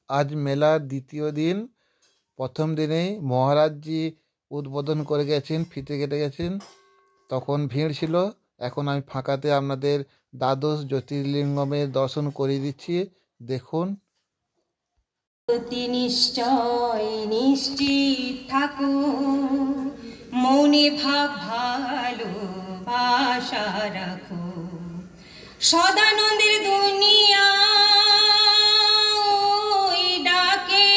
आज मेलार द्वितीय दिन प्रथम दिने महाराज जी उद्बोधन करे गेছেন ফিতে কেটে গেছেন তখন ভিড় ছিল। এখন আমি ফাঁকাতে আপনাদের দ্বাদশ জ্যোতির্লিঙ্গমের দর্শন করিয়ে দিচ্ছি, দেখুন। নিশ্চয় নিশ্চিত থাকো, মনে ভাব ভালোবাসা রাখো, সদানন্দের দুনিয়া ডাকে,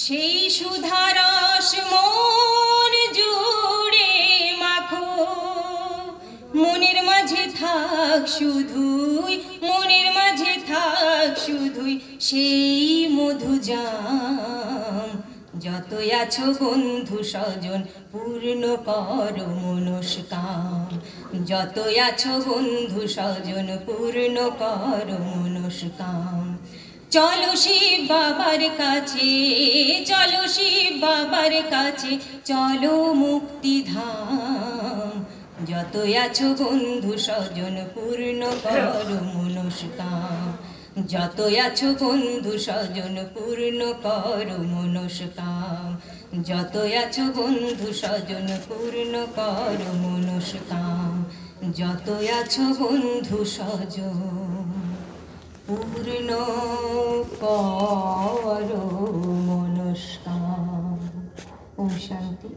সেই সুধারস মন জুড়ে মাখো, মনের মাঝে থাক শুধুই, মনের মাঝে থাক শুধুই সেই মধুজাম। যতই আছো বন্ধু স্বজন পূর্ণ করো মনস্কাম, যতই আছো বন্ধু স্বজন পূর্ণ করো মনস্কাম। চলো শিব বাবার কাছে, চলো শিব বাবার কাছে, চলো মুক্তিধাম। যতই আছো বন্ধু স্বজন পূর্ণ করো মনস্কাম, যতই আছো বন্ধু স্বজন পূর্ণ করো মনস্কাম, যতই আছো বন্ধু স্বজন পূর্ণ করো মনস্কাম, যতই আছো বন্ধু স্বজন পূর্ণ করো মনস্কাম। ওম শান্তি।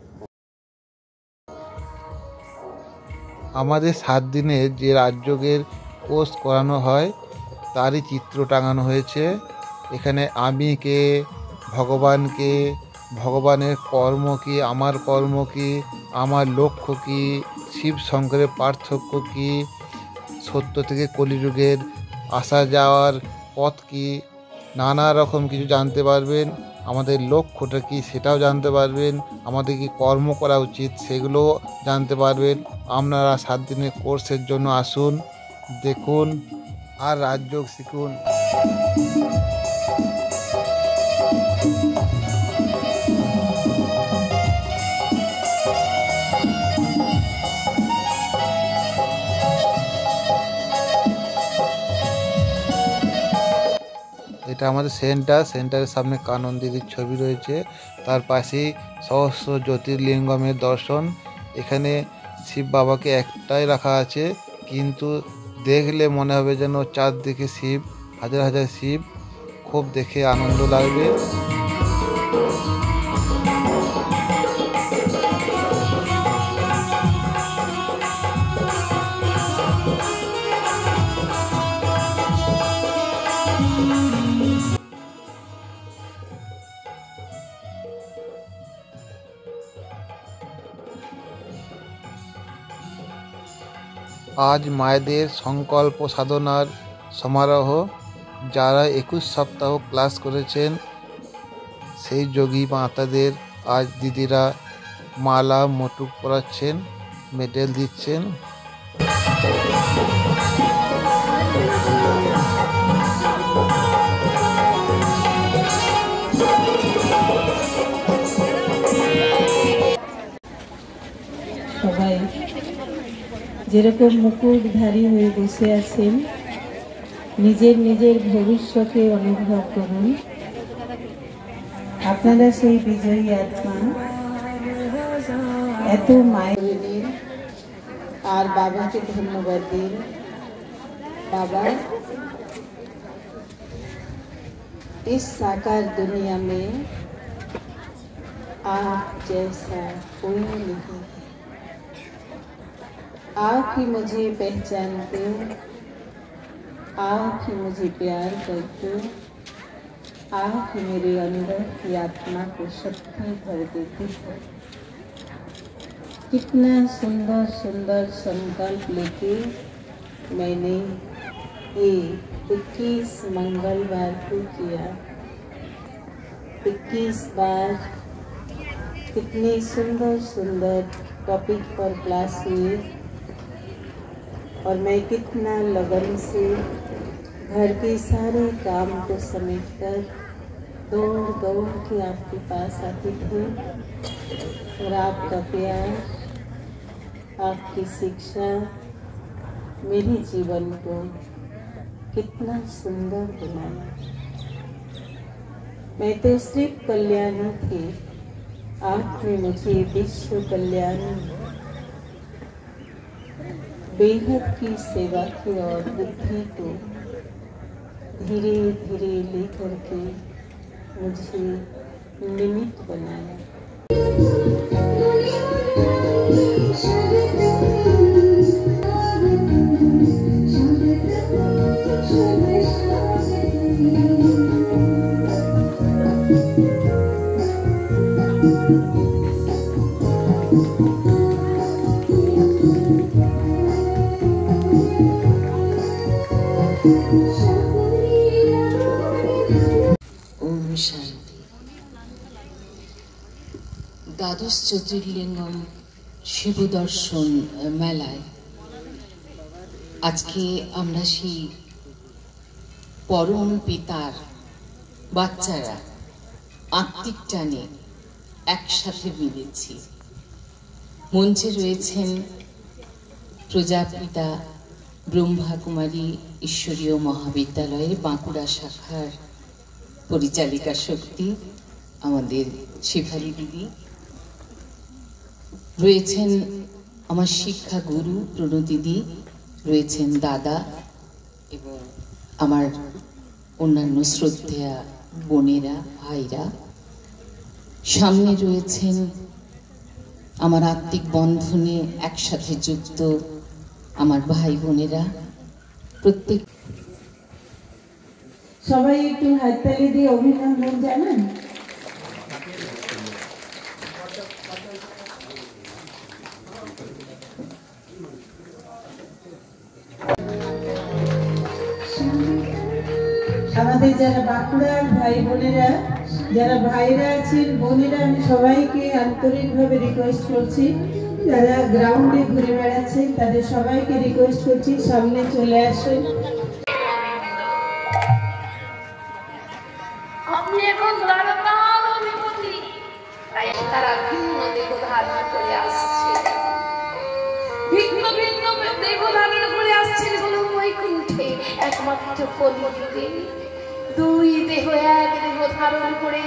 আমাদের 7 দিনের যে রাজযোগের কোর্স করানো হয় তারই চিত্র টাঙানো হয়েছে। এখানে আমি কে, ভগবানকে, ভগবানের কর্ম কী, আমার কর্ম কী, আমার লক্ষ্য কী, শিব শঙ্করের পার্থক্য কী, সত্য থেকে কলিযুগের আসা যাওয়ার পথ কী, নানা রকম কিছু জানতে পারবেন। আমাদের লক্ষ্যটা কী সেটাও জানতে পারবেন, আমাদের কি কর্ম করা উচিত সেগুলোও জানতে পারবেন। আপনারা 7 দিনের কোর্সের জন্য আসুন, দেখুন আর রাজযোগ শিখুন। এটা আমাদের সেন্টারের সামনে কানন দিদির ছবি রয়েছে, তার পাশেই সহস্র জ্যোতির্লিঙ্গমের দর্শন। এখানে শিব বাবাকে একটাই রাখা আছে, কিন্তু দেখলে মনে হবে যেন চারদিকে শিব, হাজার হাজার শিব, খুব দেখে আনন্দ লাগবে। আজ মায়েদের সংকল্প সাধনার সমারোহ। যারা 21 সপ্তাহ ক্লাস করেছেন সেই যোগী মাতাদের আজ দিদিরা মালা মুকুট পরাচ্ছেন, মেডেল দিচ্ছেন। সবাই যেরকম মুকুটধারী হয়ে বসে আছেন, নিজের নিজের ভবিষ্যতে অনুভব করুন। আপনারা সেই বিজয়ী আত্মা। এত মায়ের দিন আর বাবাকে ধন্যবাদ দিন। बाबा, इस साकार दुनिया में आप जैसा कोई नहीं है। आप ही मुझे पहचानते, आप ही मुझे प्यार करते, आप ही मेरे अंदर की आत्मा को शक्ति भर देते हैं। कितना सुंदर सुंदर संकल्प लेके मैंने ये 21 मंगलवार को किया। 21 बार कितने सुंदर सुंदर टॉपिक पर क्लास हुए और मैं कितना लगन से घर के सारे काम को समेटकर दौड़ दौड़ के आपके पास आती थी और आपका प्यार, आपकी शिक्षा मेरे जीवन को कितना सुंदर बनाया। मैं तो सिर्फ कल्याणी थी, आपने मुझे विश्व कल्याणी, बेहद की सेवा की और बुद्धि को धीरे धीरे लेकर के मुझे निमित्त बनाया। ओम शांति। দ্বাদশ জ্যোতির্লিঙ্গম শিব দর্শন মেলায় আজকে আমরা সেই পরম পিতার বাচ্চারা আত্মিক টানে একসাথে মিলেছি। মঞ্চে রয়েছেন প্রজাপিতা ব্রহ্মাকুমারী ঈশ্বরীয় মহাবিদ্যালয়ের বাঁকুড়া শাখার পরিচালিকা শক্তি আমাদের শেফালি দিদি, রয়েছেন আমার শিক্ষা গুরু প্রণতিদি, রয়েছেন দাদা এবং আমার অন্যান্য শ্রদ্ধেয়া বোনেরা ভাইরা, সামনে রয়েছেন আমার আত্মিক বন্ধনে একসাথে যুক্ত আমার ভাই বোনেরা। প্রত্যেক সবাই একটু হাততালি দিয়ে অভিনন্দন জানান। আমাদের যারা বাঁকুড়ার ভাই বোনেরা, যারা ভাইরা আছেন, বোনেরা, আমি সবাইকে আন্তরিকভাবে রিকোয়েস্ট করছি, যারা গ্রাউন্ডে ঘুরে বেড়াচ্ছেন তাদের সবাইকে রিকোয়েস্ট করছি সামনে চলে আসুন। আপনি এখন লাগাতার অধিপতি, তাই তারা ভিন্ন দেহ ধারণ করে আসছে, ভিন্ন ভিন্ন দেহ ধারণ করে আসছেন হলো বৈকুণ্ঠে একমাত্র কলিযুগে। দুই দেহ এক দেহ ধারণ করে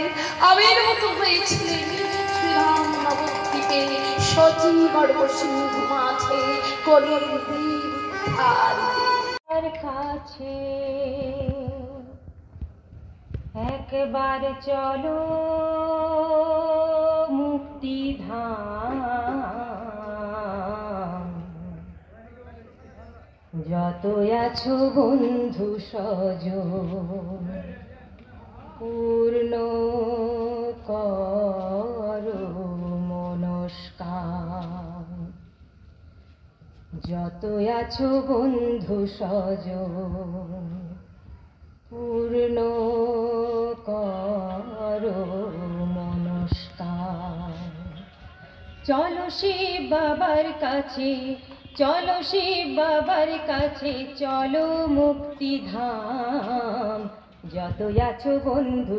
আবির্ভূত হয়েছিলেন শ্রীরাম নবদ্বীপে সজীবর্গ সিন্ধু মাঝে কলির উদ্ধার কাছে একবার চলো মুক্তিধাম, যত আছো বন্ধু সজন পূর্ণ করো মনস্কার, যত আছো বন্ধু সজন পূর্ণ করো মনস্কার। চলো শিব বাবার কাছে, চলো শিব বাবার কাছে, চলো মুক্তিধাম, যত আছো বন্ধু